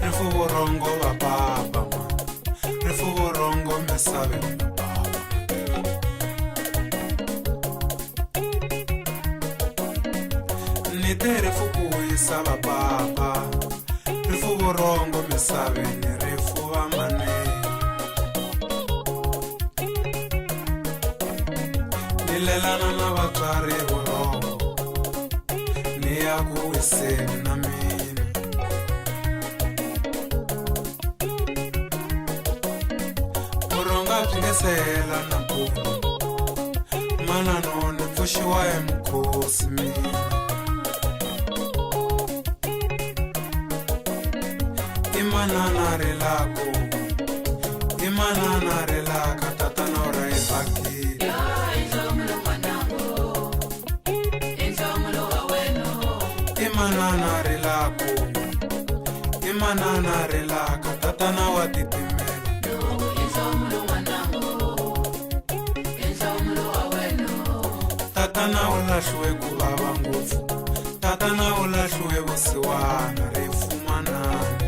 Rifuvorongo va papa, rifuvorongo me sabe papa. Ni te rifuku isa va papa, rifuvorongo me sabe ni rifuva mane. Ni lelana na vatswari vorongo, ni ya ku wiseni na mina. Sela na mpuno mana none pfushiwa mkhosi mina imanana relako imanana relaka tatana ora ibaki ya inzomulo mwanangu inzomulo waweno imanana relako imanana relaka tatana watitimela tatana ulahliwe kubaba ngopfu tatana ulahliwe vusiwana rifumanana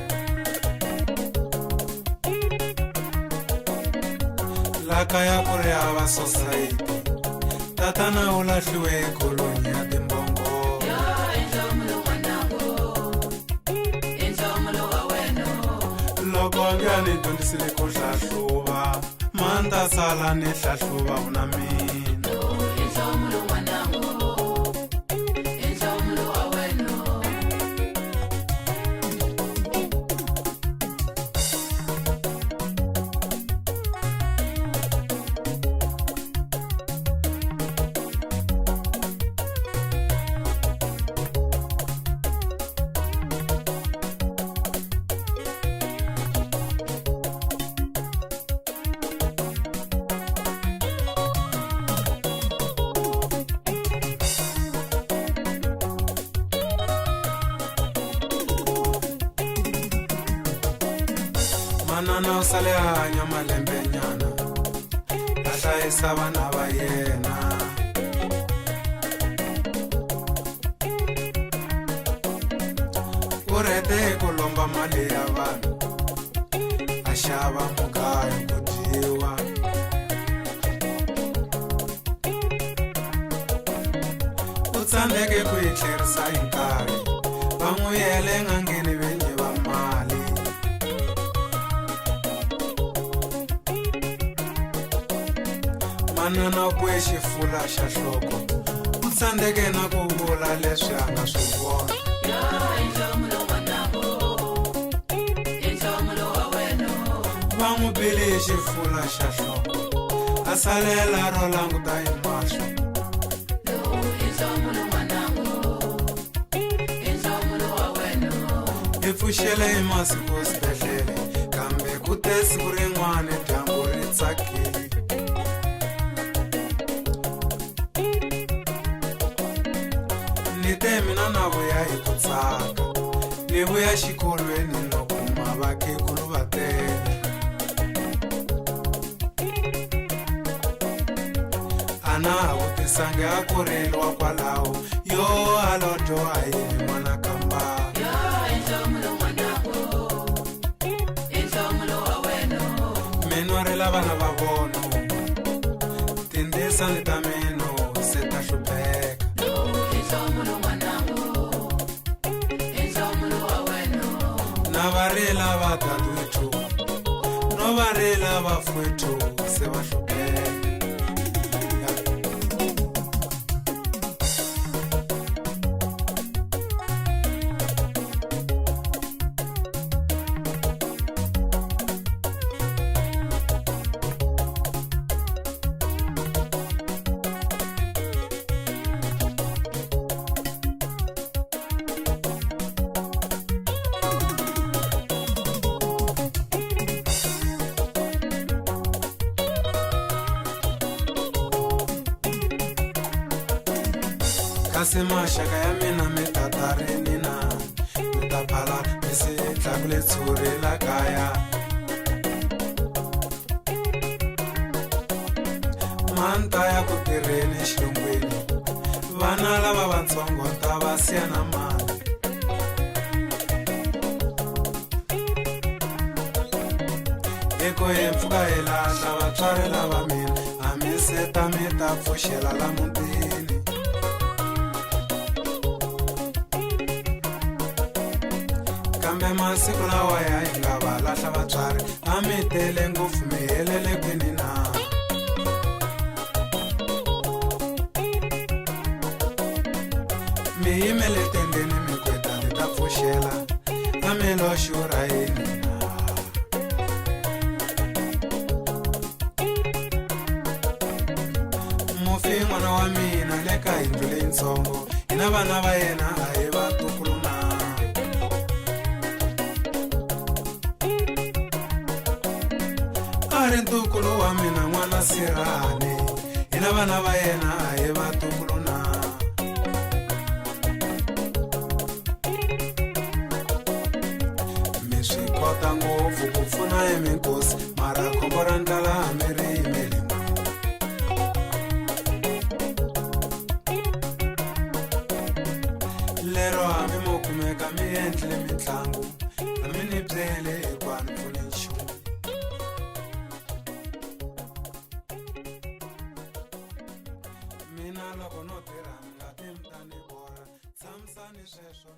laka ya ku ri hava society tatana ulahliwe koloni ya timbongo loko nge ni dyondzisile ku hlahluva manda sala ni hlahluva una mina manana usale hanya malembe nyana ahlayisa vana va yena u rete ku lomba mali ya vanhu a xava mugayo ku dyiwa u tsandzeke ku yi tlherisa hi nkarhi va n'wi yele ngangeni venyi va mali manana kwe xifula xa nhloko u tsandzeke na ku vula leswi a nga swi vona va n'wi bile hi xifula xa nhloko a salela ro languta hi mahlo hi pfuxele hi masiku xibedhlele kambe ku te siku rin'wana dyambu ri tsakile ni te mina na vuya hi ku tsaka ni vuya xikolweni no kuma vakhegulu va tele a na ha vutisangi a kureliwa kwalaho yo alojo a yini n'wana kamba menorela vana va vono tindisani ta mino se ta hlupheka na varela va dadwethu no varela va fwethu se va hlupheka kasi maxaka ya mina mi tatarini na mi ta phala mi si ku le tshuri la kaya manta ya ku tirheni xilungwini vana lava vatsongo ta va siya na mali eko hi mpfuka hi lahla vatswari lava mina a mi seta mi ta pfuxela la mutini kambe masiku lawa ya hi nga va lahla vatswari a mi tele ngopfu mi helele kwini na mi yimele tendeni mi kweta mi ta pfuxela a mi lo xurha yini mufi n'wana wa mina le ka yindlu leyintsongo hi na vana va yena a hi vatukulu na a ri ntukulu wa mina n'wana Sirhane hi na vana va yena a hi vatukulu na mi swi kota ngopfu ku pfuna hi minkosi mara khombo ra ndlala a mi ri yimeli lero hambi mo kumeka mi endlile mitlangu a mi ni byele hiku a ni pfuni nchumu mina loko no tirha mi nga ti mi ta ni vona tshamisani sweswo